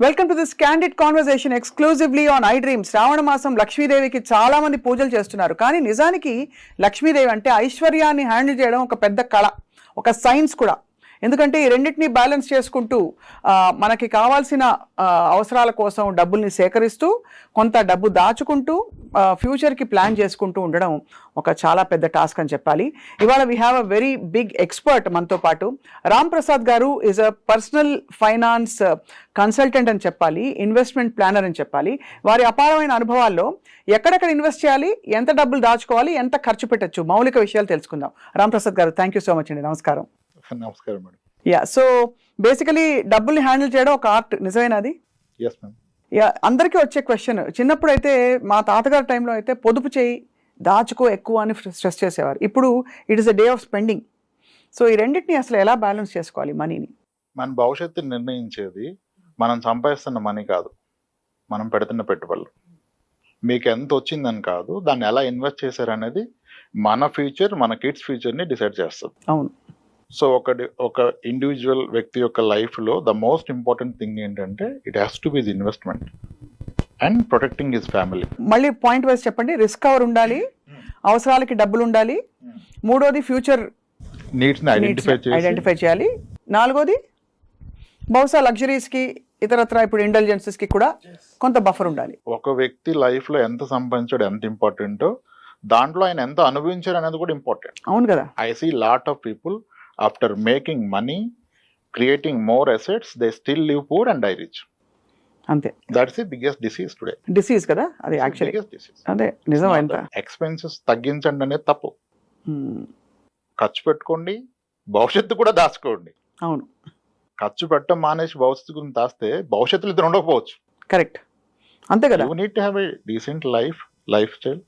Welcome to this candid conversation exclusively on iDreams. Shravana మాసం లక్ష్మీదేవికి చాలా మంది పూజలు చేస్తున్నారు, కానీ నిజానికి లక్ష్మీదేవి అంటే ఐశ్వర్యాన్ని హ్యాండిల్ చేయడం ఒక పెద్ద కళ, ఒక సైన్స్ కూడా. ఎందుకంటే ఈ రెండింటిని బ్యాలెన్స్ చేసుకుంటూ మనకి కావాల్సిన అవసరాల కోసం డబ్బుల్ని సేకరిస్తూ కొంత డబ్బు దాచుకుంటూ ఫ్యూచర్కి ప్లాన్ చేసుకుంటూ ఉండడం ఒక చాలా పెద్ద టాస్క్ అని చెప్పాలి. ఇవాళ we have a very big expert మనతో పాటు. రామ్ ప్రసాద్ గారు is a personal finance consultant అని చెప్పాలి, ఇన్వెస్ట్మెంట్ ప్లానర్ అని చెప్పాలి. వారి అపారమైన అనుభవాల్లో ఎక్కడెక్కడ ఇన్వెస్ట్ చేయాలి, ఎంత డబ్బులు దాచుకోవాలి, ఎంత ఖర్చు పెట్టచ్చు, మౌలిక విషయాలు తెలుసుకుందాం. రామ్ ప్రసాద్ గారు, థ్యాంక్ యూ సో మచ్ అండి. నమస్కారం. నమస్కారం మేడం. యా, సో బేసికలీ డబ్బుల్ని హ్యాండిల్ చేయడం ఒక ఆర్ట్, నిజమేనాది? yes ma'am. యా, అందరికీ వచ్చే క్వశ్చన్. చిన్నప్పుడు అయితే మా తాతగారి టైంలో అయితే పొదుపు చేయి, దాచుకో ఎక్కువ అని స్ట్రెస్ చేసేవారు. ఇప్పుడు it is a day of spending. So ఈ రెండింటిని అసలు ఎలా బ్యాలెన్స్ చేసుకోవాలి మనీని? మన భవిష్యత్తుని నిర్ణయించేది మనం సంపాదిస్తున్న మనీ కాదు, మనం పెడుతున్న పెట్టుబడులు. మీకు ఎంత వచ్చిందని కాదు, దాన్ని ఎలా ఇన్వెస్ట్ చేశారనేది మన ఫ్యూచర్, మన కిడ్స్ ఫ్యూచర్ని డిసైడ్ చేస్తుంది. అవును. సో ఒక ఇండివిజువల్ వ్యక్తి యొక్క లైఫ్లో ద మోస్ట్ ఇంపార్టెంట్ థింగ్ ఏంటంటే it has to B investment and protecting his family. మళ్ళీ పాయింట్ వైజ్ చెప్పండి. రిస్క్ కవర్ ఉండాలి, అవసరాలకి డబ్బులు ఉండాలి, మూడోది ఫ్యూచర్ నీడ్స్ని ఐడెంటిఫై చేయాలి, నాలుగోది బహుశా లగ్జరీస్కి ఇతరత్ర ఇప్పుడు ఇంటెలిజెన్సెస్కి కూడా కొంత బఫర్ ఉండాలి. ఒక వ్యక్తి లైఫ్లో ఎంత సంపాదించాడు ఎంత ఇంపార్టెంటో, దాంట్లో ఆయన ఎంత అనుభవించారు అనేది కూడా ఇంపార్టెంట్. అవును కదా. I see lot of people after making money, creating more assets, they still live poor and die rich. అంతే. That's the biggest disease today. Disease కదా అది యాక్చువల్లీ. అదే నిజం. ఎంత ఎక్స్పెన్సెస్ తగ్గించండి అనేది తప్పు. ఖర్చు పెట్టుకోండి, భవిష్యత్తు కూడా దాచుకోండి. అవును. ఖర్చు పెట్టడం మానేసి భవిష్యత్తు గురించి దాస్తే భవిష్యత్తులో ఇద్దరు ఉండకపోవచ్చు. కరెక్ట్. అంతే కదా. You need to have a decent life style,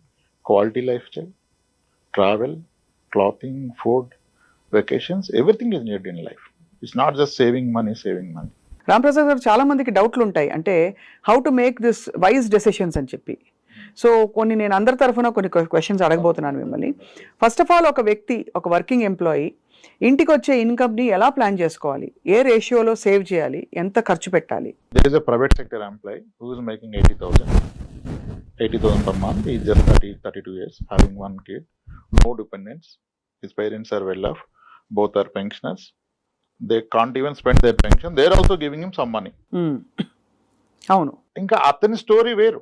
quality life style, travel, clothing, food, vacations, everything is needed in life. It's not just saving money. Ram Prasad గారు, చాలా మందికి డౌట్లు ఉంటాయి, అంటే how to make this wise decisions అని చెప్పి. So కొన్ని నేను అందరి తరఫున కొన్ని క్వశ్చన్స్ అడగబోతున్నాను మిమ్మల్ని. ఫస్ట్ ఆఫ్ ఆల్, ఒక వ్యక్తి, ఒక వర్కింగ్ ఎంప్లాయీ ఇంటికి వచ్చే ఇన్కమ్ని ఎలా ప్లాన్ చేసుకోవాలి, ఏ రేషియోలో సేవ్ చేయాలి, ఎంత ఖర్చు పెట్టాలి? There is a private sector employee who is making 80,000 per month. He is just 32 years, having one kid, no dependents. His parents are well off. Both are pensioners. They can't even spend their pension. They are also giving him some money. అవును. ఇంకా అతని story వేరు.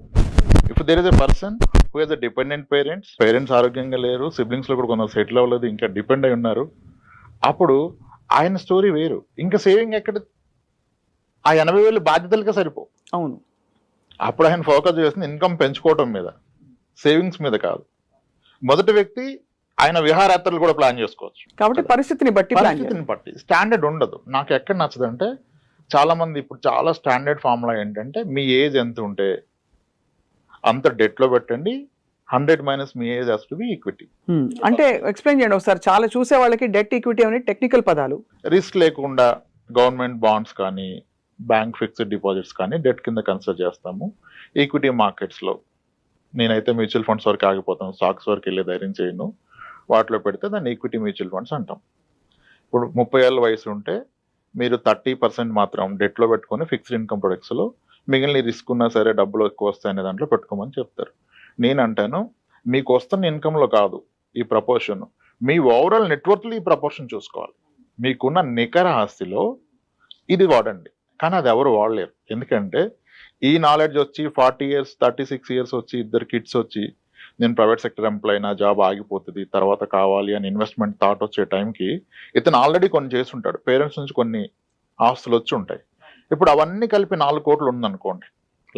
If there is a person who has a dependent parents ఆరోగ్యంగా లేరు, siblings లో కూడా కొంత settle అవ్వలేదు, ఇంకా డిపెండ్ అయి ఉన్నారు, అప్పుడు ఆయన స్టోరీ వేరు. ఇంకా సేవింగ్ ఎక్కడ? ఆ 80,000 బాధ్యతలుగా సరిపో. అవును. అప్పుడు ఆయన ఫోకస్ చేస్తుంది ఇన్కమ్ పెంచుకోవడం మీద, సేవింగ్స్ మీద కాదు. మొదటి వ్యక్తి ఆయన విహారయాత్రలు కూడా ప్లాన్ చేసుకోవచ్చు. కాబట్టి పరిస్థితిని బట్టి స్టాండర్డ్ ఉండదు. నాకు ఎక్కడ నచ్చదంటే, చాలా మంది ఇప్పుడు చాలా స్టాండర్డ్ ఫార్ములా ఏంటంటే, మీ ఏజ్ ఎంత ఉంటే అంత డెట్ లో పెట్టండి, 100 minus me age has to be equity. అంటే ఎక్స్ప్లెయిన్ చేయండి ఒకసారి. చాలా చూసే వాళ్ళకి డెట్ ఈక్విటీ అనే టెక్నికల్ పదాలు. రిస్క్ లేకుండా గవర్నమెంట్ బాండ్స్ కానీ, బ్యాంక్ ఫిక్స్డ్ డిపాజిట్స్ కానీ డెట్ కింద కన్సిడర్ చేస్తాము. ఈక్విటీ మార్కెట్స్ లో నేనైతే మ్యూచువల్ ఫండ్స్ వరకు ఆగిపోతాను, స్టాక్స్ వరకు వెళ్ళే ధైర్యం చేయను. వాటిలో పెడితే దాన్ని ఈక్విటీ మ్యూచువల్ ఫండ్స్ అంటాం. ఇప్పుడు 30 ఏళ్ళ వయసు ఉంటే మీరు 30% మాత్రం డెట్లో పెట్టుకొని ఫిక్స్డ్ ఇన్కమ్ ప్రొడక్ట్స్లో, మిగిలిన రిస్క్ ఉన్నా సరే డబ్బులు ఎక్కువ వస్తాయనే దాంట్లో పెట్టుకోమని చెప్తారు. నేను అంటాను, మీకు వస్తున్న ఇన్కంలో కాదు ఈ ప్రపోర్షన్, మీ ఓవరాల్ నెట్వర్క్లో ఈ ప్రపోర్షన్ చూసుకోవాలి. మీకున్న నికర ఆస్తిలో ఇది వాడండి. కానీ అది ఎవరు వాడలేరు. ఎందుకంటే ఈ నాలెడ్జ్ వచ్చి 40 ఇయర్స్ 36 ఇయర్స్ వచ్చి, 2 కిడ్స్ వచ్చి, నేను ప్రైవేట్ సెక్టర్ ఎంప్లాయీ, నా జాబ్ ఆగిపోతుంది, తర్వాత కావాలి అని ఇన్వెస్ట్మెంట్ థాట్ వచ్చే టైంకి ఇతను ఆల్రెడీ కొన్ని చేసి ఉంటాడు. పేరెంట్స్ నుంచి కొన్ని ఆస్తులు వచ్చి ఉంటాయి. ఇప్పుడు అవన్నీ కలిపి 4 కోట్లు ఉందనుకోండి.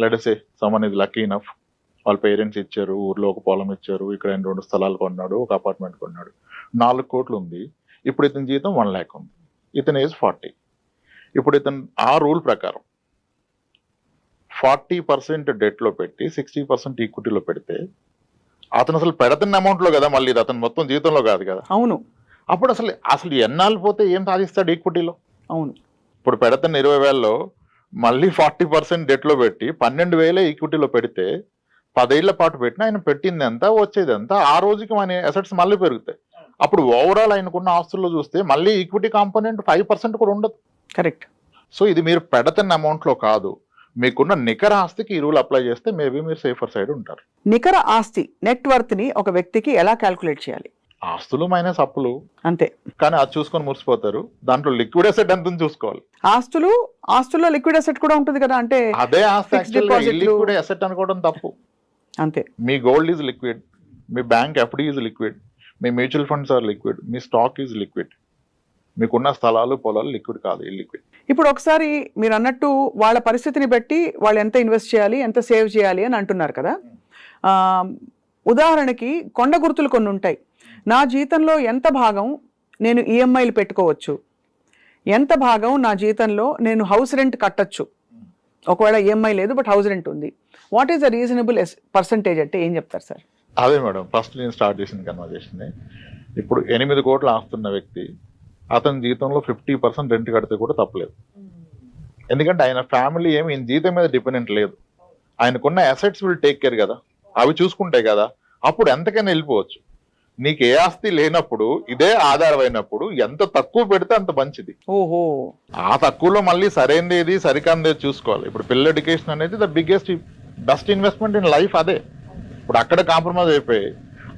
లెట్ సే సమ్మన్ ఇది లక్కీ ఇనఫ్, వాళ్ళ పేరెంట్స్ ఇచ్చారు, ఊర్లో ఒక పొలం ఇచ్చారు, ఇక్కడ 2 స్థలాలు కొన్నాడు, ఒక అపార్ట్మెంట్ కొన్నాడు, 4 కోట్లు ఉంది. ఇప్పుడు ఇతని జీతం 1 lakh ఉంది, ఇతని ఏజ్ 40. ఇప్పుడు ఇతను ఆ రూల్ ప్రకారం 40% డెట్లో పెట్టి 60% ఈక్విటీలో పెడితే, అతను అసలు పెడుతున్న అమౌంట్ లో కదా, మళ్ళీ ఇది అతను మొత్తం జీవితంలో కాదు కదా. అవును. అప్పుడు అసలు ఎన్నాళ్ళు పోతే ఏం సాధిస్తాడు ఈక్విటీలో? అవును. ఇప్పుడు పెడుతున్న 20,000లో మళ్ళీ 40% డెట్లో పెట్టి 12,000 ఈక్విటీలో పెడితే 10 ఏళ్ల పాటు పెట్టినా ఆయన పెట్టింది ఎంత, వచ్చేది ఎంత, ఆ రోజుకి మన అసెట్స్ మళ్ళీ పెరుగుతాయి. అప్పుడు ఓవరాల్ ఆయనకున్న ఆస్తుల్లో చూస్తే మళ్ళీ ఈక్విటీ కాంపోనెంట్ 5% కూడా ఉండదు. కరెక్ట్. సో ఇది మీరు పెడుతున్న అమౌంట్లో కాదు, మీకున్న నికర ఆస్తికి ఈ రూల్ అప్లై చేస్తే మేబీ మీరు సేఫర్ సైడ్ ఉంటారు. నికర ఆస్తి నెట్వర్త్ ని ఒక వ్యక్తికి ఎలా క్యాల్కులేట్ చేయాలి? ఆస్తులు మైనస్ అప్పులు, అంతే. కానీ అది చూసుకొని మురిసిపోతారు. దాంట్లో లిక్విడ్ అసెట్ ఎంత చూసుకోవాలి. ఆస్తుల్లో లిక్విడ్ అసెట్ కూడా ఉంటుంది కదా, అంటే అదే ఆస్తి లిక్విడ్ అసెట్ అనుకోవడం తప్పు. అంతే. మీ గోల్డ్ ఈజ్ లిక్విడ్, మీ బ్యాంక్ ఎఫ్డి ఈజ్ లిక్విడ్, మీ మ్యూచువల్ ఫండ్స్ ఆర్ లిక్విడ్, మీ స్టాక్ ఈజ్ లిక్విడ్. మీకున్న స్థలాలు పొలాలు లిక్విడ్ కాదు, ఇల్లిక్విడ్. ఇప్పుడు ఒకసారి మీరు అన్నట్టు వాళ్ళ పరిస్థితిని బట్టి వాళ్ళు ఎంత ఇన్వెస్ట్ చేయాలి, ఎంత సేవ్ చేయాలి అని అంటున్నారు కదా. ఉదాహరణకి కొండ గుర్తులు కొన్ని ఉంటాయి. నా జీతంలో ఎంత భాగం నేను ఈఎంఐలు పెట్టుకోవచ్చు, ఎంత భాగం నా జీతంలో నేను హౌస్ రెంట్ కట్టచ్చు, ఒకవేళ ఈఎంఐ లేదు బట్ హౌస్ రెంట్ ఉంది. What is the reasonable percentage అంటే ఏం చెప్తారు సార్? అదే మేడం, ఫస్ట్ నేను స్టార్ట్ చేసిన కన్వర్జేషన్. ఇప్పుడు 8 కోట్లు ఆస్తున్న వ్యక్తి అతని జీతంలో 50% రెంట్ కడితే కూడా తప్పలేదు. ఎందుకంటే ఆయన ఫ్యామిలీ ఏమి జీతం మీద డిపెండెంట్ లేదు. ఆయనకున్న అసెట్స్ విల్ టేక్ కేర్ కదా, అవి చూసుకుంటాయి కదా, అప్పుడు ఎంతకైనా వెళ్ళిపోవచ్చు. నీకు ఏ ఆస్తి లేనప్పుడు ఇదే ఆధారమైనప్పుడు ఎంత తక్కువ పెడితే అంత మంచిది. ఓహో, ఆ తక్కువలో మళ్ళీ సరైనది ఏది సరికాందేది చూసుకోవాలి. ఇప్పుడు పిల్లల ఎడ్యుకేషన్ అనేది the biggest best investment in life. అదే ఇప్పుడు అక్కడ కాంప్రమైజ్ అయిపోయి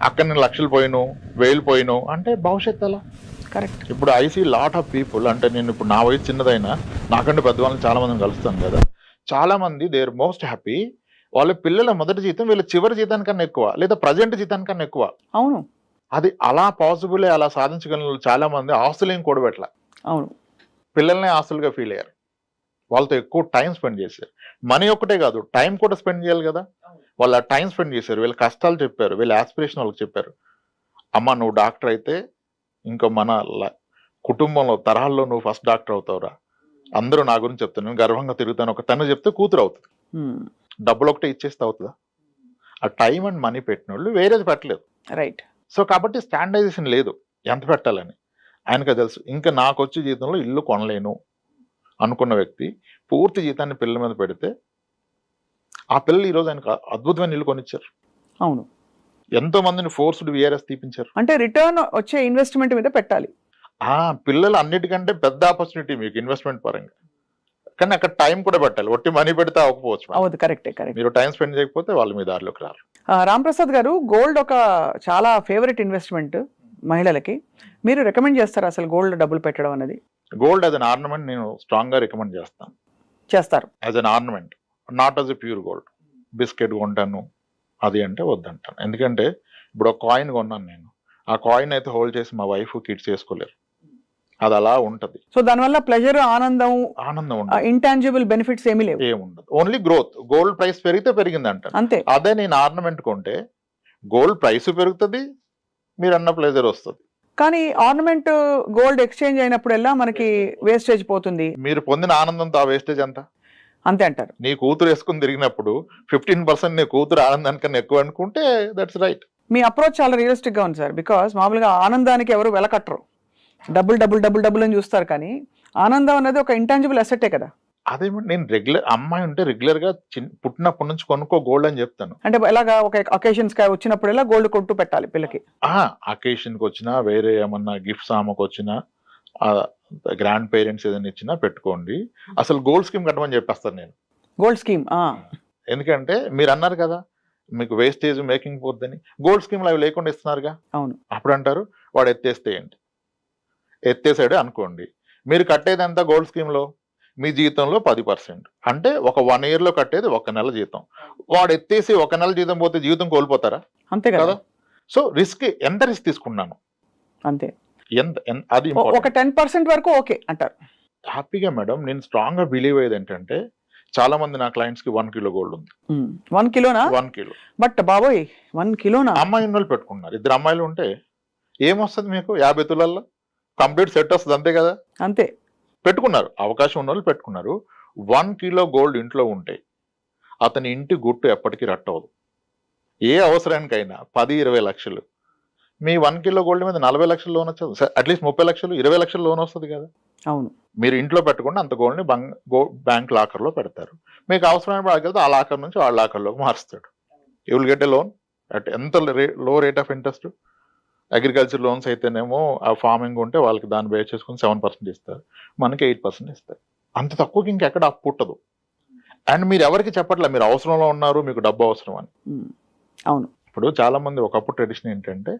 అక్కడ నేను లక్షలు పోయిను 1000 పోయిను అంటే భవిష్యత్తు ఎలా? కరెక్ట్. ఇప్పుడు I see lot of people, అంటే నేను ఇప్పుడు నా వయసు చిన్నదైనా నాకంటే పెద్దవాళ్ళని చాలా మందిని కలుస్తాను కదా, చాలా మంది దే ఆర్ మోస్ట్ హ్యాపీ. వాళ్ళ పిల్లల మొదటి జీతం వీళ్ళ చివరి జీతానికన్నా ఎక్కువ, లేదా ప్రజెంట్ జీతానికన్నా ఎక్కువ. అవును, అది అలా పాసిబుల్, అలా సాధించగల చాలా మంది ఆస్తులు ఏం కూడబెట్టలే. అవును, పిల్లల్ని ఆస్తులుగా ఫీల్ అయ్యారు, వాళ్ళతో ఎక్కువ టైం స్పెండ్ చేశారు. మనీ ఒక్కటే కాదు, టైం కూడా స్పెండ్ చేయాలి కదా. వాళ్ళు ఆ టైం స్పెండ్ చేశారు, వీళ్ళ కష్టాలు చెప్పారు, వీళ్ళ ఆస్పిరేషన్ వాళ్ళకి చెప్పారు. అమ్మ నువ్వు డాక్టర్ అయితే ఇంకా మన కుటుంబంలో తరహాల్లో నువ్వు ఫస్ట్ డాక్టర్ అవుతావురా, అందరూ నా గురించి చెప్తాను, నేను గర్వంగా తిరుగుతాను. ఒక తను చెప్తే కూతురు అవుతుంది. డబ్బులు ఒకటే ఇచ్చేస్తే అవుతుందా? ఆ టైం అండ్ మనీ పెట్టిన వాళ్ళు వేరేది పెట్టలేదు. రైట్. సో కాబట్టి స్టాండర్డైజేషన్ లేదు ఎంత పెట్టాలని. ఆయనకు తెలుసు. ఇంకా నాకు వచ్చే జీతంలో ఇల్లు కొనలేను అనుకున్న వ్యక్తి పూర్తి జీతాన్ని పిల్లల మీద పెడితే ఆ పిల్లలు ఈరోజు ఆయనకు అద్భుతమైన ఇల్లు కొనిచ్చారు. అవును, ఎంతో మందిని ఫోర్స్డ్ విఆర్ఎస్ తీపించారు. అంటే రిటర్న్ వచ్చే ఇన్వెస్ట్మెంట్ మీద పెట్టాలి. పిల్లలు అన్నిటికంటే పెద్ద ఆపర్చునిటీ మీకు ఇన్వెస్ట్మెంట్ పరంగా, కానీ అక్కడ టైం కూడా పెట్టాలి. ఒట్టి మనీ పెడితే అవ్వకపోవచ్చు. అవును, కరెక్టే. మీరు టైం స్పెండ్ చేయకపోతే వాళ్ళు మీ దారిలోకి రారు. రాంప్రసాద్ గారు, గోల్డ్ ఒక చాలా ఫేవరెట్ ఇన్వెస్ట్మెంట్ మహిళలకి. మీరు రికమెండ్ చేస్తారా అసలు గోల్డ్ డబ్బులు పెట్టడం అనేది? గోల్డ్ యాజ్ అన్ ఆర్నమెంట్ నేను స్ట్రాంగ్ గా రికమెండ్ చేస్తారు. As an ornament, not as a pure gold. Biscuit కొంటాను అది అంటే వద్దంటాను. ఎందుకంటే ఇప్పుడు ఒక కాయిన్ కొన్నాను నేను, ఆ కాయిన్ అయితే హోల్డ్ చేసి మా వైఫ్ కిడ్స్ చేసుకోలేరు. అది అలా ఉంటది. సో దానివల్ల ప్లెజర్, ఆనందం ఉండదు. ఇంటాంజిబుల్ బెనిఫిట్స్ ఏముండదు. Only growth. గోల్డ్ ప్రైస్ పెరిగితే పెరిగింది అంటారు అంతే. అదే నేను ఆర్నమెంట్ కొంటే గోల్డ్ ప్రైస్ పెరుగుతుంది, మీరు అన్న ప్లెజర్ వస్తుంది. కానీ ఆర్నమెంట్ గోల్డ్ ఎక్స్చేంజ్ అయినప్పుడల్లా మనకి వేస్టేజ్ పోతుంది. మీరు పొందిన ఆనందంతో ఆ వేస్టేజ్ అంతే అంటారు. నీ కూతురు వేసుకుని తిరిగినప్పుడు 15% నీ కూతురు ఆనందానికన్నా ఎక్కువ అనుకుంటే దట్స్ రైట్. మీ అప్రోచ్ చాలా రియలిస్టిక్ గా ఉంది సార్. బికాస్ మామూలుగా ఆనందానికి ఎవరు వెలకట్టరు, డబుల్ డబుల్ డబుల్ డబుల్ అని చూస్తారు. కానీ ఆనందం అనేది ఒక ఇంటాంజిబుల్ అసెట్టే కదా. అదేమంటే నేను రెగ్యులర్ అమ్మాయి ఉంటే రెగ్యులర్ గా పుట్టినప్పటి నుంచి కొనుక్కో గోల్డ్ అని చెప్తాను. అంటే ఎలాగా ఒక అకేషన్స్ వచ్చినప్పుడు ఎలా గోల్డ్ కొట్టు పెట్టాలి పిల్లకి? అకేషన్ కి వచ్చినా, వేరే ఏమన్నా గిఫ్ట్స్ ఆమెకు వచ్చినా, గ్రాండ్ పేరెంట్స్ ఏదైనా ఇచ్చినా పెట్టుకోండి. అసలు గోల్డ్ స్కీమ్ కట్టమని చెప్పేస్తాను నేను. గోల్డ్ స్కీమ్ ఎందుకంటే మీరు అన్నారు కదా మీకు వేస్టేజ్ మేకింగ్ పోద్దని, గోల్డ్ స్కీమ్లు అవి లేకుండా ఇస్తున్నారుగా. అవును. అప్పుడు అంటారు వాడు ఎత్తేస్తే ఏంటి, ఎత్తేసాడు అనుకోండి, మీరు కట్టేది ఎంత గోల్డ్ స్కీమ్ లో? మీ జీతంలో 10%, అంటే ఒక 1 year లో కట్టేది 1 నెల జీతం. వాడు ఎత్తేసి 1 నెల జీతం పోతే జీవితం కోల్పోతారా? అంతే కదా. సో రిస్క్, ఎంత రిస్క్ తీసుకున్నాను అంతే. అది ఒక 10% వరకు ఓకే అంటారు హ్యాపీగా. మేడం నేను స్ట్రాంగ్ గా బిలీవ్ అయ్యేది ఏంటంటే, చాలా మంది నా క్లయింట్స్ కి 1 kilo గోల్డ్ ఉంది. 1 కిలోనా? 1 kilo. బట్ బాబోయ్ 1 కిలోనా? అమ్మాయి ఉన్నోళ్ళు పెట్టుకున్నారు. 2 అమ్మాయిలు ఉంటే ఏమొస్తుంది మీకు? 50 తులాల్లో కంప్లీట్ సెట్ వస్తుంది. అంతే కదా. అంతే. పెట్టుకున్నారు, అవకాశం ఉన్న వాళ్ళు పెట్టుకున్నారు. 1 kilo గోల్డ్ ఇంట్లో ఉంటే అతని ఇంటి గుట్టు ఎప్పటికీ రట్టవదు. ఏ అవసరానికైనా 10-20 లక్షలు, మీ 1 kilo గోల్డ్ మీద 40 లక్షలు లోన్ వచ్చేది, అట్లీస్ట్ 30 లక్షలు 20 లక్షలు లోన్ వస్తుంది కదా. అవును. మీరు ఇంట్లో పెట్టుకుంటే అంత గోల్డ్ని బ్యాంక్ లాకర్లో పెడతారు. మీకు అవసరమైన పడగలిగితే ఆ లాకర్ నుంచి ఆ లాకర్లోకి మారుస్తాడు. You will get a loan at ఎంత లో rate of interest. Agriculture loans అయితేనేమో ఆ ఫార్మింగ్ ఉంటే వాళ్ళకి దాన్ని బేస్ చేసుకుని 7% ఇస్తారు, మనకి 8% ఇస్తారు. అంత తక్కువకి ఇంకెక్కడ అప్పు పుట్టదు. అండ్ మీరు ఎవరికి చెప్పట్లే మీరు అవసరంలో ఉన్నారు, మీకు డబ్బు అవసరం అని. అవును. ఇప్పుడు చాలా మంది ఒకప్పుడు ట్రెడిషన్ ఏంటంటే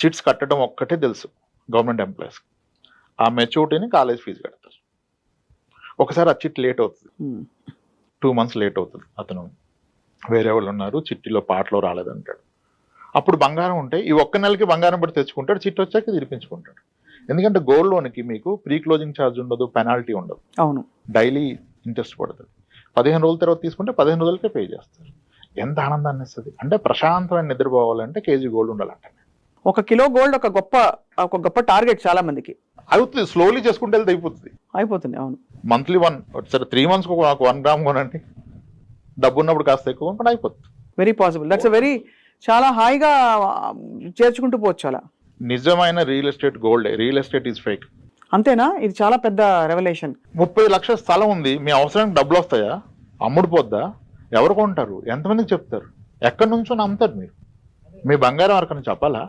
చిట్స్ కట్టడం ఒక్కటే తెలుసు గవర్నమెంట్ ఎంప్లాయీస్. ఆ మెచ్యూరిటీని కాలేజ్ ఫీజు కడతారు. ఒకసారి ఆ చిట్ లేట్ అవుతుంది, 2 months లేట్ అవుతుంది, అతను వేరే వాళ్ళు ఉన్నారు చిట్టిలో పాటలో రాలేదంటాడు. అప్పుడు బంగారం ఉంటే ఈ ఒక్క నెలకి బంగారం పడి తెచ్చుకుంటాడు, చిట్టి వచ్చాక తిరిపించుకుంటాడు. ఎందుకంటే గోల్డ్ లోన్కి మీకు ప్రీ క్లోజింగ్ ఛార్జ్ ఉండదు, పెనాల్టీ ఉండదు, అవును, డైలీ ఇంట్రెస్ట్ పడుతుంది. 15 రోజుల తర్వాత తీసుకుంటే 15 రోజులకే పే చేస్తారు. ఎంత ఆనందాన్ని ఇస్తుంది అంటే, ప్రశాంతమైన నిద్రపోవాలంటే కేజీ గోల్డ్ ఉండాలంట. 1 కిలో గోల్డ్ ఒక గొప్ప టార్గెట్ చాలా మందికి. అవుతుంది, స్లోలీ చేసుకుంటే వెళ్తే అయిపోతుంది. అవును, మంత్లీ 1 సరే 3 months నాకు 1 gram కొనండి, డబ్బు ఉన్నప్పుడు కాస్త ఎక్కువ కొనుక్కొని అయిపోతుంది. Very possible. దట్స్ వెరీ చాలా హాయిగా చేర్చుకుంటూ పోవచ్చు అలా. నిజమైన real estate gold, real estate is fake. అంతేనా? ఇది చాలా పెద్ద రెవల్యూషన్. 30 లక్షల స్థలం ఉంది, మీ అవసరానికి డబ్బులు వస్తాయా? అమ్ముడు పోద్దా? ఎవరు కొంటారు? ఎంతమందికి చెప్తారు? ఎక్కడి నుంచో నమ్ముతారు మీరు? మీ బంగారం ఎవరికైనా చెప్పాలా?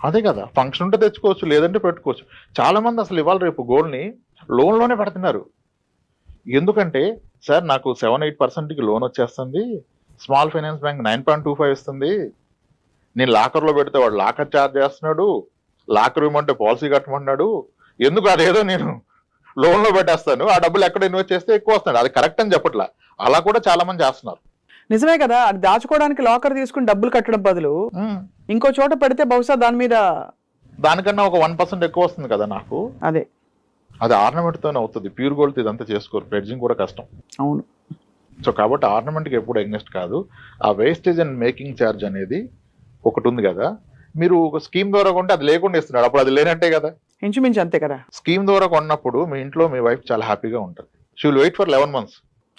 అదే కదా, ఫంక్షన్ ఉంటే తెచ్చుకోవచ్చు, లేదంటే పెట్టుకోవచ్చు. చాలా మంది అసలు ఇవాళ రేపు గోల్డ్ని లోన్లోనే పెడుతున్నారు. ఎందుకంటే సార్ నాకు 7-8% లోన్ వచ్చేస్తుంది, స్మాల్ ఫైనాన్స్ బ్యాంక్ 9.25 ఇస్తుంది, నేను లాకర్లో పెడితే వాడు లాకర్ ఛార్జ్ చేస్తున్నాడు, లాకర్ ఇవ్వమంటే పాలసీ కట్టమన్నాడు, ఎందుకు అదేదో నేను లోన్లో పెట్టేస్తాను, ఆ డబ్బులు ఎక్కడ ఇన్వెస్ట్ చేస్తే ఎక్కువ వస్తున్నాడు. అది కరెక్ట్ అని చెప్పట్లా, అలా కూడా చాలా మంది చేస్తున్నారు. నిజమే కదా, అది దాచుకోవడానికి లాకర్ తీసుకుని డబ్బులు కట్టడం బదులు ఇంకో చోట పెడితే బహుశా దానికన్నా ఒక 1% ఎక్కువ వస్తుంది కదా నాకు. అది ఆర్నమెంట్ తోనే అవుతుంది, ప్యూర్ గోల్డ్ ఇదంతా చేసుకోరు, ప్లెడ్జింగ్ కూడా కష్టం. అవును. సో కాబట్టి ఆర్నమెంట్కి ఎప్పుడు ఎగ్నెస్ట్ కాదు. ఆ వేస్టేజ్ అండ్ మేకింగ్ ఛార్జ్ అనేది ఒకటి ఉంది కదా, మీరు ఒక స్కీమ్ ద్వారా కొంటే అది లేకుండా ఇస్తున్నాడు, అప్పుడు అది లేనట్టే కదా. ఇంచుమించు అంతే కదా. స్కీమ్ ద్వారా కొన్నప్పుడు మీ ఇంట్లో మీ వైఫ్ చాలా హ్యాపీగా ఉంటుంది, she will wait for 11 months.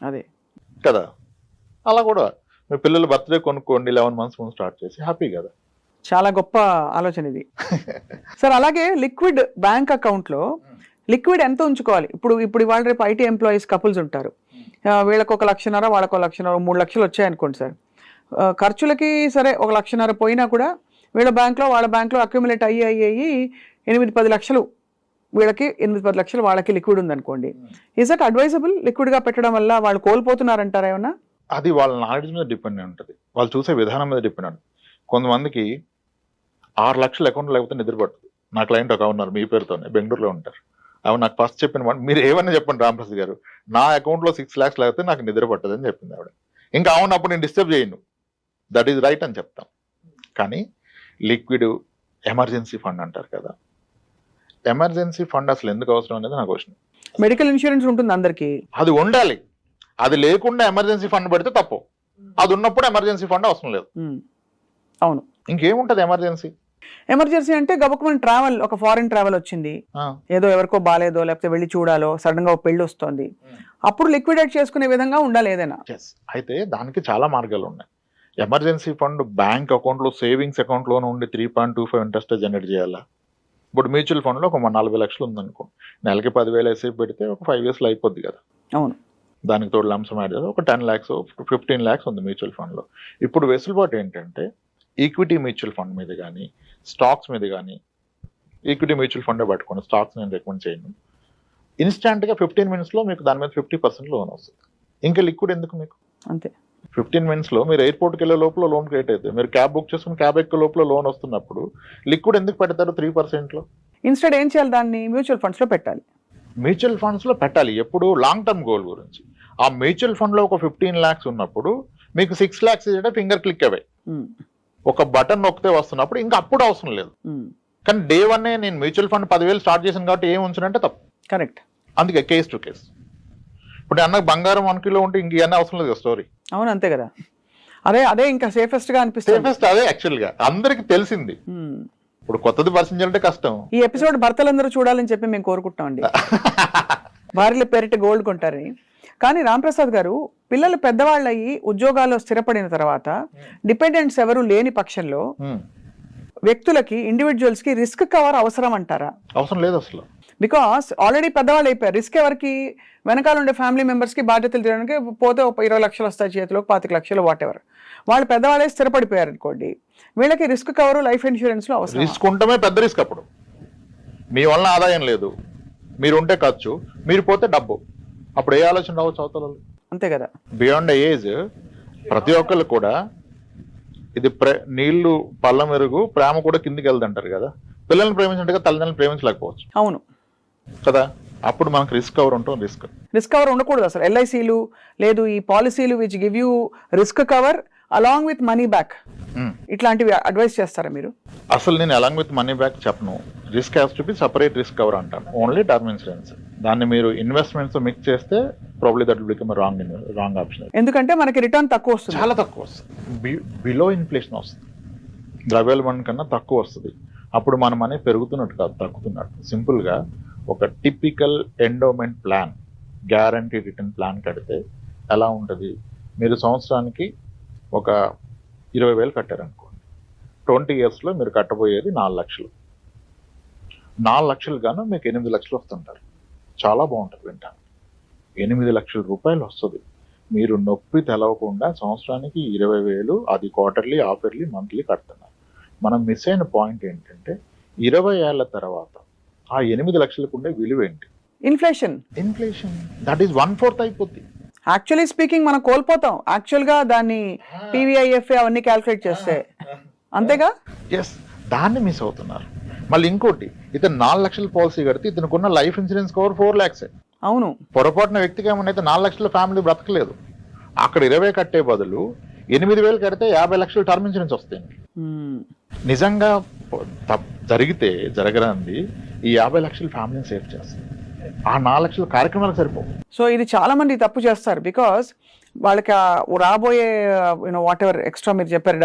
అదే కదా, అలా కూడా మీ పిల్లలు బర్త్డే కొనుక్కోండి, 11 months ముందు స్టార్ట్ చేసి హ్యాపీ కదా. చాలా గొప్ప ఆలోచన ఇది. సార్ అలాగే లిక్విడ్ బ్యాంక్ అకౌంట్లో లిక్విడ్ ఎంత ఉంచుకోవాలి? ఇప్పుడు ఇవాళ రేపు ఐటీ ఎంప్లాయీస్ కపుల్స్ ఉంటారు, వీళ్ళకి 1.5 లక్ష, వాళ్ళకి 1 లక్ష, 3 లక్షలు వచ్చాయనుకోండి సార్. ఖర్చులకి సరే 1 లక్ష పోయినా కూడా వాళ్ళ బ్యాంక్లో అక్యుములేట్ అయ్యి 8-10 లక్షలు వీళ్ళకి, 8-10 లక్షలు వాళ్ళకి లిక్విడ్ ఉందనుకోండి. Is that advisable? లిక్విడ్గా పెట్టడం వల్ల వాళ్ళు కోల్పోతున్నారంటారా ఏమన్నా? అది వాళ్ళ నాలెడ్జ్ మీద డిపెండ్ అయి ఉంటుంది, వాళ్ళు చూసే విధానం మీద డిపెండ్ ఉంటుంది. కొంతమందికి 6 లక్షలు అకౌంట్ లేకపోతే నిద్ర పడుతుంది. నా క్లయింట్ ఒక ఉన్నారు మీ పేరుతోనే, బెంగళూరులో ఉంటారు. అవి నాకు ఫస్ట్ చెప్పిన మీరు ఏమన్నా చెప్పండి రామప్రసాద్ గారు, నా అకౌంట్లో 6 lakhs లేకపోతే నాకు నిద్ర పట్టదని చెప్పింది ఆవిడ. ఇంకా అవునప్పుడు నేను డిస్టర్బ్ చేయను, దట్ ఈజ్ రైట్ అని చెప్తాం. కానీ లిక్విడ్ ఎమర్జెన్సీ ఫండ్ అంటారు కదా, ఎమర్జెన్సీ ఫండ్ అసలు ఎందుకు అవసరం అనేది నా క్వశ్చన్. మెడికల్ ఇన్సూరెన్స్ ఉంటుంది అందరికి, అది ఉండాలి. అది లేకుండా ఎమర్జెన్సీ ఫండ్ పెడితే తప్పు, అది ఉన్నప్పుడు ఎమర్జెన్సీ ఫండ్ అవసరం లేదు. అవును. ఇంకేముంటది ఎమర్జెన్సీ అంటే గబుక్కుమని ట్రావెల్, ఒక ఫారిన్ ట్రావెల్ వచ్చింది, ఏదో ఎవరికో బాలేదో లేకపోతే వెళ్ళి చూడాలో, సడన్ గా ఒక పెళ్లి వస్తుంది, అప్పుడు లిక్విడేట్ చేసుకునే విధంగా ఉండాలి ఏదైనా. అయితే దానికి చాలా మార్గాలు ఉన్నాయి. ఎమర్జెన్సీ ఫండ్ బ్యాంక్ అకౌంట్లో, సేవింగ్స్ అకౌంట్లో నుండి 3.25 ఇంట్రెస్ట్ జనరేట్ చేయాలా? ఇప్పుడు మ్యూచువల్ ఫండ్లో ఒక 40 లక్షలు ఉందనుకో, నెలకి 10,000 వేసి పెడితే ఒక 5 yearsలో అయిపోద్ది కదా. అవును. దానికి తోడు లంసం యాడ్ చేస్తే ఒక 10 lakhs 15 lakhs ఉంది మ్యూచువల్ ఫండ్లో. ఇప్పుడు వెసులుబాటు ఏంటంటే ఈక్విటీ మ్యూచువల్ ఫండ్ మీద కానీ, స్టాక్స్ మీద కానీ, ఈక్విటీ మ్యూచువల్ ఫండే పట్టుకోండి, స్టాక్స్ నేను రికమెండ్ చేయను. ఇన్స్టాంట్గా 15 minutesలో మీకు దాని మీద 50% లోన్ వస్తుంది. ఇంకా లిక్విడ్ ఎందుకు మీకు? అంతే. 15 minutesలో మీరు ఎయిర్పోర్ట్కి వెళ్ళే లోపల లోన్ క్రియేట్ అవుతుంది, మీరు క్యాబ్ బుక్ చేసుకుని క్యాబ్ ఎక్కే లోపల లోన్ వస్తున్నప్పుడు లిక్విడ్ ఎందుకు పెడతారు 3%లో? ఇన్స్టెడ్ ఏం చేయాలి, దాన్ని మ్యూచువల్ ఫండ్స్లో పెట్టాలి. మ్యూచువల్ ఫండ్స్లో పెట్టాలి ఎప్పుడు లాంగ్ టర్మ్ గోల్ గురించి. ఆ మ్యూచువల్ ఫండ్లో ఒక 15 lakhs ఉన్నప్పుడు మీకు 6 lakhs ఫింగర్ క్లిక్ అవే, ఒక బటన్ నొక్కితే వస్తున్నప్పుడు ఇంకా అప్పుడు అవసరం లేదు. కానీ డే 1 నేను మ్యూచువల్ ఫండ్ 10,000 స్టార్ట్ చేశాను కాబట్టి ఏం ఉంచానంటే తప్పు. కరెక్ట్. అందుకే కేస్ టు కేస్. ఇప్పుడు అన్నకు బంగారం 1 kilo ఉంటే ఇంక ఇవన్నీ అవసరం లేదు స్టోరీ. అవును, అంతే కదా. అదే ఇంకా సేఫెస్ట్ గా అనిపిస్తుంది. సేఫెస్ట్ అదే యాక్చువల్ గా అందరికి తెలిసింది. ఇప్పుడు కొత్తది పరిచయం చేయాలంటే కష్టం. ఈ ఎపిసోడ్ భర్తలందరూ చూడాలని చెప్పి మేము కోరుకుంటాం అండి, భార్యల పేరిట గోల్డ్ కొంటారని. కానీ రాంప్రసాద్ గారు, పిల్లలు పెద్దవాళ్ళు అయ్యి ఉద్యోగాల్లో స్థిరపడిన తర్వాత డిపెండెంట్స్ ఎవరు లేని పక్షంలో వ్యక్తులకి, ఇండివిజువల్స్ కి రిస్క్ కవర్ అవసరం అంటారా? అవసరం లేదు అసలు. బికాస్ ఆల్రెడీ పెద్దవాళ్ళు అయిపోయారు, రిస్క్ ఎవరికి? వెనకాల ఉండే ఫ్యామిలీ మెంబర్స్కి బాధ్యతలు తీయడానికి పోతే 20 లక్షలు వస్తాయి చేతిలో, 25 లక్షలు, వాట్ ఎవర్. వాళ్ళు పెద్దవాళ్ళే స్థిరపడిపోయారు అనుకోండి, వీళ్ళకి రిస్క్ కవర్ లైఫ్ ఇన్సూరెన్స్ లో అవసరం. రిస్క్ ఉండటమే పెద్ద రిస్క్. అప్పుడు మీ వల్ల ఆదాయం లేదు, మీరు ఉంటే ఖర్చు, మీరు పోతే డబ్బు. అప్పుడు ఏ ఆలోచన రావచ్చు అవతల? అంతే కదా. బియాండ్ ఏజ్ ప్రతి ఒక్కళ్ళు కూడా ఇది నీళ్లు పళ్ళ మెరుగు, ప్రేమ కూడా కిందికి వెళ్తుంటారు కదా. పిల్లల్ని ప్రేమించినట్టుగా తల్లిదండ్రులను ప్రేమించలేకపోవచ్చు అవును కదా. అప్పుడు మనకు రిస్క్ కవర్ ఉంటుంది. రిస్క్ కవర్ ఉండకూడదు అసలు. ఎల్ఐసీలు లేదు ఈ పాలసీలు which give you risk cover along with money back, ఇట్లాంటివి అడ్వైస్ చేస్తారా మీరు? అసలు నేను అలాంగ్ విత్ మనీ బ్యాక్ చెప్పను. Risk has to be separate risk cover అంటాను. Only term insurance. దాన్ని మీరు ఇన్వెస్ట్మెంట్స్ మిక్స్ చేస్తే probably that will become wrong option. ఎందుకంటే మనకి రిటర్న్ తక్కువ వస్తుంది, చాలా తక్కువ వస్తుంది. బిలో ఇన్ఫ్లేషన్ వస్తుంది. ద్రవ్యోల్బణం కన్నా తక్కువ వస్తుంది. అప్పుడు మన మనీ పెరుగుతున్నట్టు కాదు, తగ్గుతున్నట్టు. సింపుల్గా ఒక typical endowment plan, guarantee return plan కడితే ఎలా ఉంటుంది? మీరు సంవత్సరానికి ఒక 20,000 కట్టారనుకోండి, 20 yearsలో మీరు కట్టబోయేది 4 లక్షలు. 4 లక్షలు గాను మీకు 8 లక్షలు వస్తుంటారు. చాలా బాగుంటుంది వింటాను. 8 లక్షల రూపాయలు వస్తుంది. మీరు నొప్పి తెలవకుండా సంవత్సరానికి 20,000, అది క్వార్టర్లీ, హాఫ్ ఇయర్లీ, మంత్లీ కడుతున్నారు. మనం మిస్ అయిన పాయింట్ ఏంటంటే 20 ఏళ్ల తర్వాత ఆ 8 లక్షలకు ఉండే విలువ ఏంటి? ఇన్ఫ్లేషన్ దట్ ఈస్ 1/4 అయిపోద్ది. యాక్చువల్లీ స్పీకింగ్ మనం కోల్పోతాం యాక్చువల్గా దాన్ని పీవీఐఎఫ్ఏ అవన్నీ క్యాల్కులేట్ చేస్తే. అంతేగా? ఎస్, దాన్ని మిస్ అవుతున్నారు. మళ్ళీ ఇంకోటి, ఇతను 4 లక్షల పాలసీ కడితే ఇతనుకున్న లైఫ్ ఇన్సూరెన్స్ కవర్ 4 lakhs. అవును. పొరపాటున వ్యక్తికి ఏమన్నా అయితే 4 లక్షల ఫ్యామిలీ బ్రతకలేదు. అక్కడ 20 కట్టే బదులు 8,000 కడితే 50 లక్షలు టర్మ్ ఇన్సూరెన్స్ వస్తాయి. నిజంగా జరిగితే జరగరాంది ఈ 50 లక్షల ఫ్యామిలీని సేవ్ చేస్తుంది. ఆ 4 లక్షల కార్యక్రమాలకు సరిపోవు. సో ఇది చాలా మంది తప్పు చేస్తారు. బికాస్ వాళ్ళకి రాబోయే వాట్ ఎవర్ ఎక్స్ట్రా మీరు చెప్పారు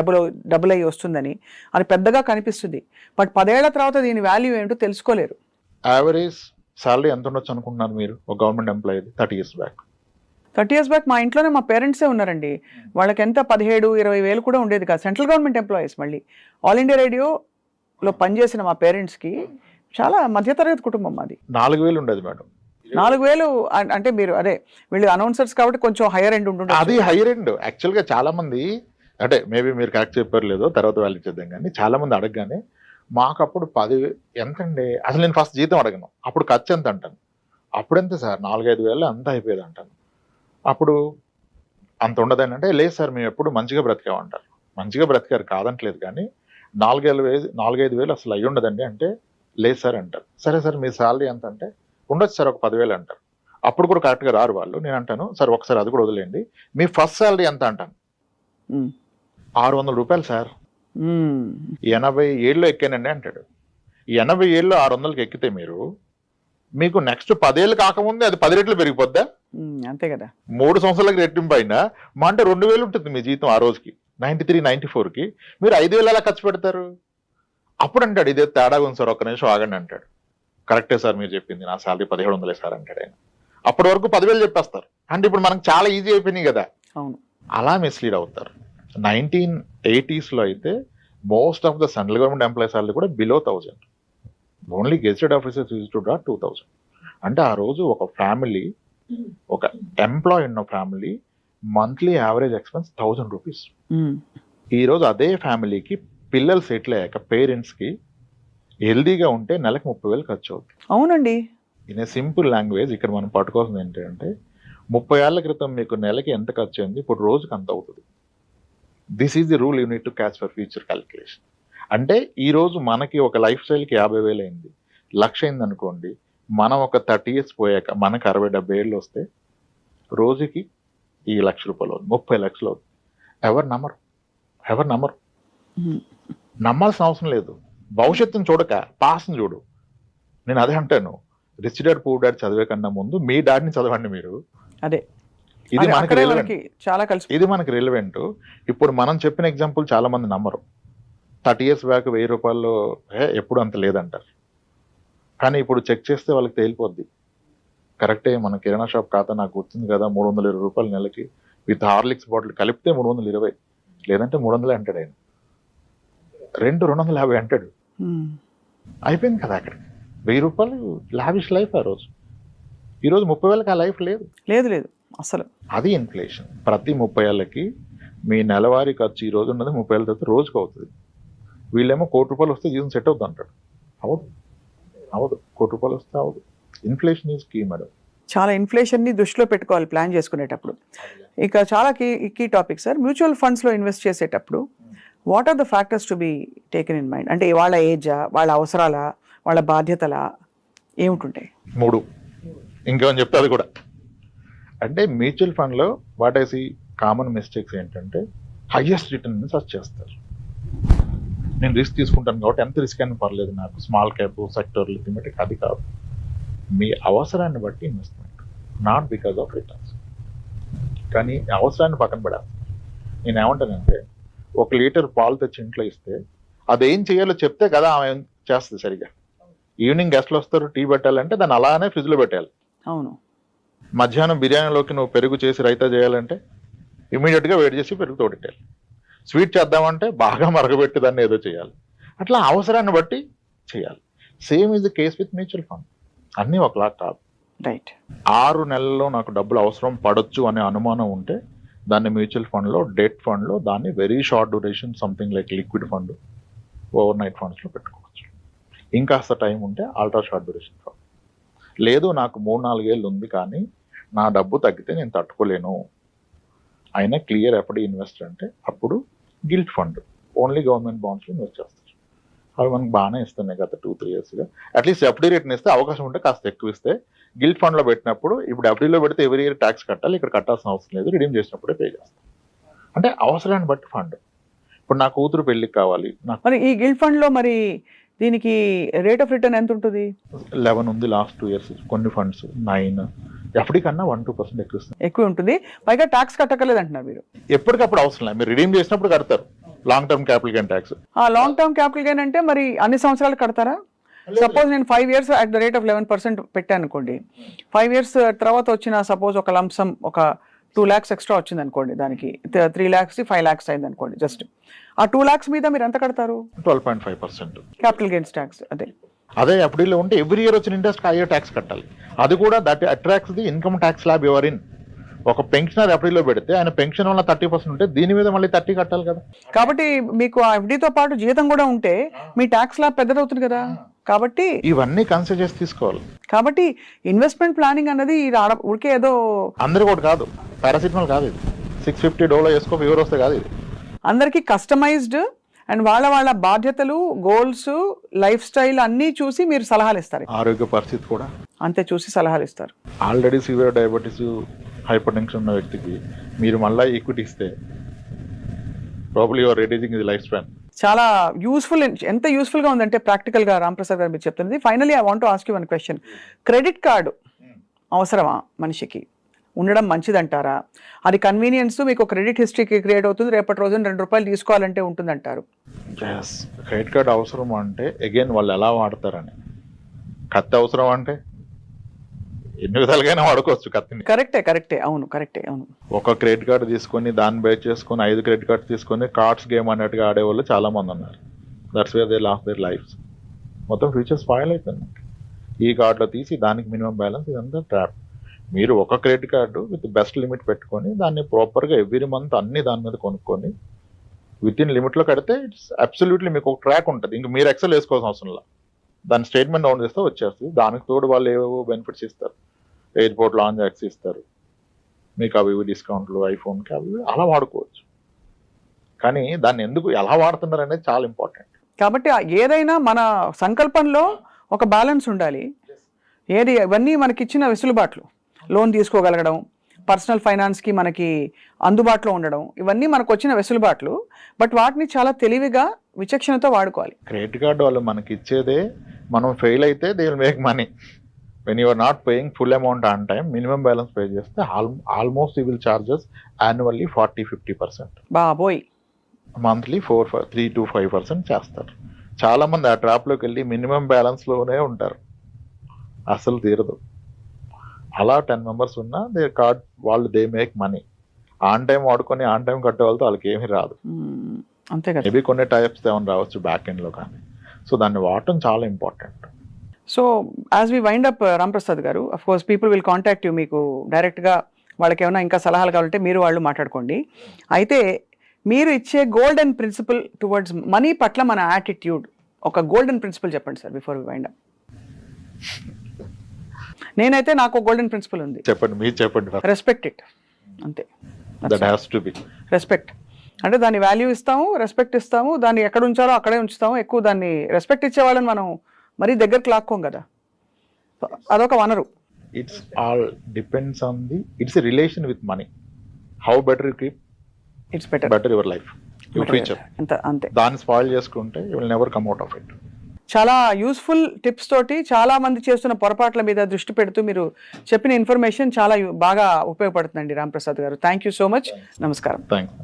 డబ్బులు అయ్యి వస్తుందని, అది పెద్దగా కనిపిస్తుంది. బట్ 10 ఏళ్ల తర్వాత దీని వాల్యూ ఏంటో తెలుసుకోలేరు. యావరేజ్ సాలరీ ఎంత ఉండొచ్చు అనుకుంటున్నారు మీరు ఒక government employee 30 years back? 30 years back మా ఇంట్లోనే మా పేరెంట్సే ఉన్నారండి. వాళ్ళకి ఎంత 17-20 వేలు కూడా ఉండేది కాదు. Central government employees. మళ్ళీ ఆల్ ఇండియా రేడియోలో పనిచేసిన మా పేరెంట్స్కి చాలా మధ్యతరగతి కుటుంబం అది. 4,000 ఉండేది మేడం. 4,000 అంటే మీరు అదే వీళ్ళు అనౌన్సర్స్ కాబట్టి కొంచెం హైయర్ ఎండ్ ఉంటుంది. అది హైయర్ ఎండ్. యాక్చువల్గా చాలా మంది, అంటే మేబీ మీరు కరెక్ట్ చెప్పారు లేదో తర్వాత వాళ్ళు ఇచ్చేద్దాం, కానీ చాలా మంది అడగగానే మాకు అప్పుడు 10,000 ఎంతండి, అసలు నేను ఫస్ట్ జీతం అడగను, అప్పుడు ఖర్చు ఎంత అంటాను. అప్పుడెంత సార్? 4-5 వేలు అంత అయిపోయేది అంటాను. అప్పుడు అంత ఉండదని అంటే, లేదు సార్ మేము ఎప్పుడు మంచిగా బ్రతికామంటారు. మంచిగా బ్రతికారు కాదంటలేదు, కానీ 4-5 వేలు అసలు అయ్యి ఉండదండి అంటే, లేదు సార్ అంటారు. సరే సార్ మీ శాలరీ ఎంత అంటే, ఉండొచ్చు సార్ ఒక 10,000 అంటారు. అప్పుడు కూడా కరెక్ట్గా రారు వాళ్ళు. నేను అంటాను సార్ ఒకసారి అది కూడా వదిలేండి, మీ ఫస్ట్ శాలరీ ఎంత అంటాను. 600 రూపాయలు సార్. 80 ఏళ్ళు ఎక్కానండి అంటాడు. 80 ఏళ్ళు 600కి ఎక్కితే మీకు నెక్స్ట్ 10 ఏళ్ళు కాకముందే అది 10 రెట్లు పెరిగిపోద్దా? అంతే కదా. 3 సంవత్సరాలకి రెట్టింపు అయినా మా అంటే 2,000 ఉంటుంది మీ జీతం ఆ రోజుకి. 93-94కి మీరు 5,000 ఎలా ఖర్చు పెడతారు? అప్పుడు అంటాడు ఇదే తేడాగా ఉంది సార్, ఒక్క నిమిషం ఆగండి అంటాడు. కరెక్టే సార్ మీరు చెప్పింది, నా శాలరీ 1,700 సార్ అంటాడు ఆయన. అప్పటి వరకు 10,000 చెప్పేస్తారు. అంటే ఇప్పుడు మనకు చాలా ఈజీ అయిపోయినాయి కదా. అవును. అలా మిస్లీడ్ అవుతారు. 1980sలో అయితే most of the central government employees salary కూడా below 1,000. Only gazetted officers use to draw 2,000. అంటే ఆ రోజు ఒక ఫ్యామిలీ, ఒక ఎంప్లాయీ ఉన్న family monthly average expense 1,000 rupees. ఈ రోజు అదే ఫ్యామిలీకి పిల్లలు సెటిల్ అయ్యాక పేరెంట్స్కి హెల్దీగా ఉంటే నెలకు 30,000 ఖర్చు అవుతుంది. అవునండి. ఇన్ ఏ సింపుల్ లాంగ్వేజ్ ఇక్కడ మనం పట్టుకోవాల్సింది ఏంటంటే 30 ఏళ్ల క్రితం మీకు నెలకి ఎంత ఖర్చు అయింది, ఇప్పుడు రోజుకి అంత అవుతుంది. This is the rule you need to catch for future calculation. అంటే ఈ రోజు మనకి ఒక లైఫ్ స్టైల్కి 50,000 అయింది, 1,00,000 అయింది అనుకోండి. మనం ఒక 30 years పోయాక మనకు 60-70 ఏళ్ళు వస్తే రోజుకి ఈ 1,00,000 రూపాయలు అవుతుంది, 30 లక్షలు అవుతుంది. ఎవరు నమ్మరు. నమ్మాల్సిన అవసరం లేదు. భవిష్యత్తును చూడక పాస్ని చూడు. నేను అదే అంటాను, రిచ్ డాడ్ పూర్ డాడ్ చదివే కన్నా ముందు మీ డాడ్ని చదవండి మీరు. అదే ఇది మనకి రిలవెంట్. చాలా కలిసి ఇది మనకి రిలవెంట్. ఇప్పుడు మనం చెప్పిన ఎగ్జాంపుల్ చాలా మంది నమ్మరు. 30 years బ్యాక్ 1,000 రూపాయలు ఎప్పుడు అంత లేదంటారు. కానీ ఇప్పుడు చెక్ చేస్తే వాళ్ళకి తేలిపోద్ది. కరెక్టే, మన కిరాణా షాప్ ఖాతా నాకు గుర్తుంది కదా, 320 రూపాయలు నెలకి విత్ హార్లిక్స్ బాటిల్ కలిపితే 320, లేదంటే 300 అంటాడు ఆయన. 250 అంటాడు. అయిపోయింది కదా అక్కడ. 1,000 రూపాయలు లావిష్ లైఫ్ ఆ రోజు. ఈరోజు 30,000కి ఆ లైఫ్ లేదు అసలు. అది ఇన్ఫ్లేషన్. ప్రతి 30 ఏళ్ళకి మీ నెలవారీ ఖర్చు ఈ రోజు ఉన్నది 30 ఏళ్ళ తర్వాత రోజుకు అవుతుంది. వీళ్ళేమో 1,00,00,000 రూపాయలు వస్తే జీవితం సెట్ అవుతుంది అంటాడు. అవదు. 1,00,00,000 రూపాయలు వస్తే అవదు. Inflation is key madam. చాలా ఇన్ఫ్లేషన్ని దృష్టిలో పెట్టుకోవాలి ప్లాన్ చేసుకునేటప్పుడు. ఇక చాలా కీ టాపిక్ సార్, మ్యూచువల్ ఫండ్స్లో ఇన్వెస్ట్ చేసేటప్పుడు what are the factors to be taken in mind? అంటే వాళ్ళ ఏజా, వాళ్ళ అవసరాలా, వాళ్ళ బాధ్యతలా, ఏమిటుంటాయి? 3 ఇంకేమని చెప్తే అది కూడా. అంటే మ్యూచువల్ ఫండ్లో what I see common mistakes ఏంటంటే హైయెస్ట్ రిటర్న్ సర్చ్ చేస్తారు. నేను రిస్క్ తీసుకుంటాను కాబట్టి ఎంత రిస్క్ అయినా పర్లేదు నాకు, స్మాల్ క్యాప్ సెక్టర్ లిమిటెడ్, అది కాదు. మీ అవసరాన్ని బట్టి investment, not because of returns. కానీ అవసరాన్ని పక్కన పెడాలి. నేను ఏమంటానంటే 1 లీటర్ పాలు తెచ్చి ఇంట్లో ఇస్తే అదేం చేయాలో చెప్తే కదా ఆమె చేస్తుంది సరిగా. ఈవినింగ్ గెస్ట్లు వస్తారు, టీ పెట్టాలంటే దాన్ని అలానే ఫ్రిడ్జ్లో పెట్టాలి. అవును. మధ్యాహ్నం బిర్యానీలోకి నువ్వు పెరుగు చేసి రైతా చేయాలంటే ఇమీడియట్గా వేడి చేసి పెరుగు తోడెట్టాలి. స్వీట్ చేద్దామంటే బాగా మరగబెట్టి దాన్ని ఏదో చేయాలి. అట్లా అవసరాన్ని బట్టి చేయాలి. Same is the case with mutual fund. అన్నీ ఒకలా కాదు. రైట్. 6 నెలల్లో నాకు డబ్బులు అవసరం పడొచ్చు అనే అనుమానం ఉంటే దాన్ని మ్యూచువల్ ఫండ్లో, డెట్ ఫండ్లో, దాన్ని very short duration something like liquid fund, over night ఫండ్స్లో పెట్టుకోవచ్చు. ఇంకాస్త టైం ఉంటే అల్ట్రా షార్ట్ డ్యూరేషన్ ఫండ్. లేదు నాకు 3-4 ఏళ్ళు ఉంది కానీ నా డబ్బు తగ్గితే నేను తట్టుకోలేను, అయినా క్లియర్ ఎప్పుడు ఇన్వెస్టర్ అంటే అప్పుడు గిల్ట్ ఫండ్, ఓన్లీ గవర్నమెంట్ బాండ్స్లో ఇన్వెస్ట్ చేస్తారు. అవి మనకు బాగానే ఇస్తున్నాయి గత 2-3 ఇయర్స్గా. అట్లీస్ట్ ఎఫ్డీ రేట్ని ఇస్తే అవకాశం ఉంటే కాస్త ఎక్కువ ఇస్తే. గిల్ట్ ఫండ్లో పెట్టినప్పుడు ఇప్పుడు ఎఫ్డీలో పెడితే ఎవరి ఇయర్ ట్యాక్స్ కట్టాలి, ఇక్కడ కట్టాల్సిన అవసరం లేదు, రిడీమ్ చేసినప్పుడే పే చేస్తాం. అంటే అవసరాన్ని బట్టి ఫండ్. ఇప్పుడు నా కూతురు పెళ్ళికి కావాలి, నాకు మరి ఈ గిల్డ్ ఫండ్లో మరి దీనికి రేట్ ఆఫ్ రిటర్న్ ఎంత ఉంటుంది? 11 ఉంది లాస్ట్ 2 ఇయర్స్. కొన్ని ఫండ్స్ 9, ఎఫ్డీ కన్నా 1-2% ఎక్కువ ఇస్తుంది. ఎక్కువ ఉంటుంది. పైగా ట్యాక్స్ కట్టకలేదు అంటున్నారు మీరు. ఎప్పటికప్పుడు అవసరం లేదు, మీరు రిడీమ్ చేసినప్పుడు కడతారు. Long term capital gain tax. ఆ లాంగ్ టర్మ్ క్యాపిటల్ గెయిన్ అంటే మరి అన్ని సంవత్సరాలు కడతారా? సపోజ్ నేను 5 years at the rate of 11% పెట్టాను అనుకోండి. 5 years తర్వాత వచ్చిన సపోజ్ ఒక లంసమ్ ఒక 2 lakhs ఎక్స్ట్రా వచ్చింది అనుకోండి, దానికి 3 lakhs 5 lakhs అయింది అనుకోండి. జస్ట్ ఆ 2 lakhs మీద మీరు ఎంత కడతారు? 12.5% క్యాపిటల్ గెయిన్స్ ట్యాక్స్. అదే ఎఫ్డీలో ఉంటే ఎవ్రీ ఇయర్ వచ్చిన ఇంట్రెస్ట్ అయ్యే ట్యాక్స్ కట్టాలి. అది కూడా that attracts the income tax slab your in. ఒక పెన్షనర్ ఎఫ్డీలో పెడితే ఆయన పెన్షన్ వల్ల 30% ఉంటే దీని మీద మళ్ళీ 30 కట్టాలి కదా. కాబట్టి మీకు ఆ ఎఫ్డీతో పాటు జీతం కూడా ఉంటే మీ ట్యాక్స్ స్లాబ్ పెద్దదవుతుంది కదా. కాబట్టి ఇవన్నీ కన్సిడర్ చేసి తీసుకోవాలి. కాబట్టి ఇన్వెస్ట్మెంట్ ప్లానింగ్ అన్నది ఊరికే ఏదో అందరు కూడా కాదు, పారాసిటమాల్ కాదు ఇది. $650 వేసుకో ఫీవర్ వస్తే కాదు ఇది. అందరికీ కస్టమైజ్డ్ అండ్ వాళ్ళ వాళ్ళ బాధ్యతలు, గోల్స్, లైఫ్ స్టైల్ అన్నీ చూసి మీరు సలహాలు ఇస్తారు. ఆరోగ్య పరిస్థితి కూడా అంతే చూసి సలహాలు ఇస్తారు. Already severe diabetes, hyper tension ఉన్న వ్యక్తికి మీరు మళ్ళీ ఈక్విటీ ఇస్తే probably your reducing the life span. చాలా యూస్ఫుల్. ఎంత యూస్ఫుల్గా ఉందంటే ప్రాక్టికల్గా రాంప్రసాద్ గారు మీరు చెప్తున్నది. Finally I want to ask you one question. Credit card అవసరమా మనిషికి? ఉండడం మంచిదంటారా? అది కన్వీనియన్స్, మీకు క్రెడిట్ హిస్టరీకి క్రియేట్ అవుతుంది, రేపటి రోజున ₹2 తీసుకోవాలంటే ఉంటుందంటారు. క్రెడిట్ కార్డ్ అవసరం అంటే అగైన్ వాళ్ళు ఎలా వాడతారని. కత్తి అవసరం అంటే ఎన్ని విధాలుగానే వాడుకోవచ్చు కత్తిని. కరెక్టే. అవును. ఒక క్రెడిట్ కార్డు తీసుకొని దాన్ని బేస్ చేసుకొని 5 క్రెడిట్ కార్డ్స్ తీసుకొని కార్డ్స్ గేమ్ అన్నట్టుగా ఆడేవాళ్ళు చాలా మంది ఉన్నారు. That's where they last there lifes. మొత్తం ఫ్యూచర్ స్పాయిల్ అయిపోయింది. ఈ కార్డులో తీసి దానికి మినిమం బ్యాలెన్స్, ఇదంతా ట్రాప్. మీరు ఒక credit card with best limit పెట్టుకొని దాన్ని ప్రాపర్గా ఎవ్రీ మంత్ అన్ని దాని మీద కొనుక్కొని విత్ ఇన్ లిమిట్లో కడితే ఇట్స్ అబ్సల్యూట్లీ మీకు ఒక ట్రాక్ ఉంటుంది. ఇంక మీరు ఎక్సెల్ వేసుకోవాల్సిన అవసరం లేదు. దాని స్టేట్మెంట్ డౌన్ చేస్తే వచ్చేస్తుంది. దానికి తోడు వాళ్ళు ఏవేవో బెనిఫిట్స్ ఇస్తారు. ఎయిర్పోర్ట్ లాంజ్ యాక్సెస్ ఇస్తారు మీకు, అవి డిస్కౌంట్లు, ఐఫోన్కి అవి అలా వాడుకోవచ్చు. కానీ దాన్ని ఎందుకు ఎలా వాడుతున్నారు అనేది చాలా ఇంపార్టెంట్. కాబట్టి ఏదైనా మన సంకల్పంలో ఒక బ్యాలెన్స్ ఉండాలి. ఇవన్నీ మనకిచ్చిన వెసులుబాట్లు, లోన్ తీసుకోగలగడం, పర్సనల్ ఫైనాన్స్కి మనకి అందుబాటులో ఉండడం, ఇవన్నీ మనకు వచ్చిన వెసులుబాట్లు. బట్ వాటిని చాలా తెలివిగా, విచక్షణతో వాడుకోవాలి. క్రెడిట్ కార్డు వాళ్ళు మనకి ఇచ్చేదే, మనం ఫెయిల్ అయితే they will make money. When you are not paying full amount on time, minimum balance pay చేస్తే almost you will charges annually 40-50%. బాబోయ్. మంత్లీ 3-5% చేస్తారు. చాలా మంది ఆ ట్రాప్లోకి వెళ్ళి మినిమం బ్యాలెన్స్లోనే ఉంటారు, అసలు తీరదు. అలా 10 members ఉన్నా దే కార్డ్ వాళ్ళు they make money. On time వాడుకొని ఆన్ టైం కట్టే వాళ్ళతో వాళ్ళకి ఏమీ రాదు. అంతే కదా. మేబీ కొన్ని టైప్స్ ఏమైనా రావచ్చు బ్యాక్ ఎండ్లో, కానీ సో దాన్ని వాడటం చాలా important. So as we wind up Ramprasad garu, of course people will contact you. మీకు డైరెక్ట్గా వాళ్ళకి ఏమైనా ఇంకా సలహాలు కావాలంటే మీరు వాళ్ళు మాట్లాడుకోండి. అయితే మీరు ఇచ్చే గోల్డెన్ ప్రిన్సిపల్ టువర్డ్స్ మనీ పట్ల మన యాటిట్యూడ్, ఒక గోల్డెన్ ప్రిన్సిపల్ చెప్పండి sir before we wind up. నేనైతే నాకు గోల్డెన్ ప్రిన్సిపల్ ఉంది, చెప్పండి, మీరు చెప్పండి. రెస్పెక్ట్ ఇట్, అంతే. That has to be respect అంటే దాన్ని వాల్యూ ఇస్తాము, రెస్పెక్ట్ ఇస్తాము, దాన్ని ఎక్కడ ఉంచాలో అక్కడే ఉంచుతాము. ఎక్కువ దాన్ని రెస్పెక్ట్ ఇచ్చే వాళ్ళని మనం మరీ దగ్గరకు లాక్కోం కదా, అదొక వనరు. It's all depends on the it's a relation with money. How better you keep it's better better your life, your future. అంతే. దాన్ని స్పాయిల్ చేసుకుంటే you will never come out of it. చాలా యూస్ఫుల్ టిప్స్ తోటి చాలా మంది చేస్తున్న పొరపాట్ల మీద దృష్టి పెడుతూ మీరు చెప్పిన ఇన్ఫర్మేషన్ చాలా బాగా ఉపయోగపడుతుందండి రాంప్రసాద్ గారు. Thank you so much. నమస్కారం. థ్యాంక్స్.